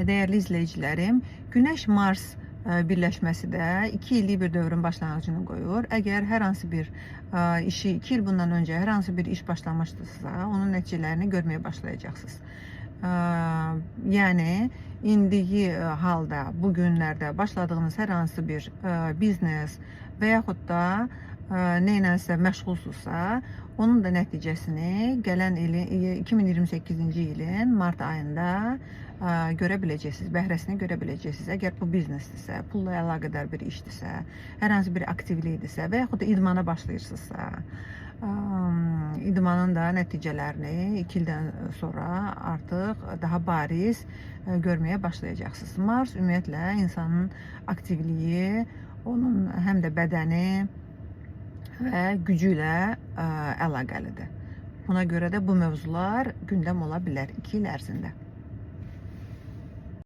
Değerli izleyicilerim, Güneş-Mars birləşməsi də 2 illik bir dövrün başlanğıcını qoyur. Əgər hər hansı bir işi 2 il bundan öncə hər hansı bir iş başlamışdırsa, onun nəticələrini görməyə başlayacaqsınız. Yəni indiki halda, bu günlərdə başladığınız hər hansı bir biznes və yaxud da nəyləsə məşğulsunuzsa, onun da nəticəsini gələn ilin 2028-ci ilin mart ayında görə biləcəksiniz, bəhrəsini görə biləcəksiniz. Əgər bu biznesdirsə, pulla əlaqədar bir işdirsə, hər hansı bir aktivlikdirsə və yaxud da idmana başlayırsınızsa, idmanın da nəticələrini 2 ildən sonra artıq daha bariz görməyə başlayacaqsınız. Mars ümumiyyətlə insanın aktivliyi, onun həm də bədəni və gücü ilə əlaqəlidir. Buna görə də bu mövzular gündəm ola bilər 2 il ərzində.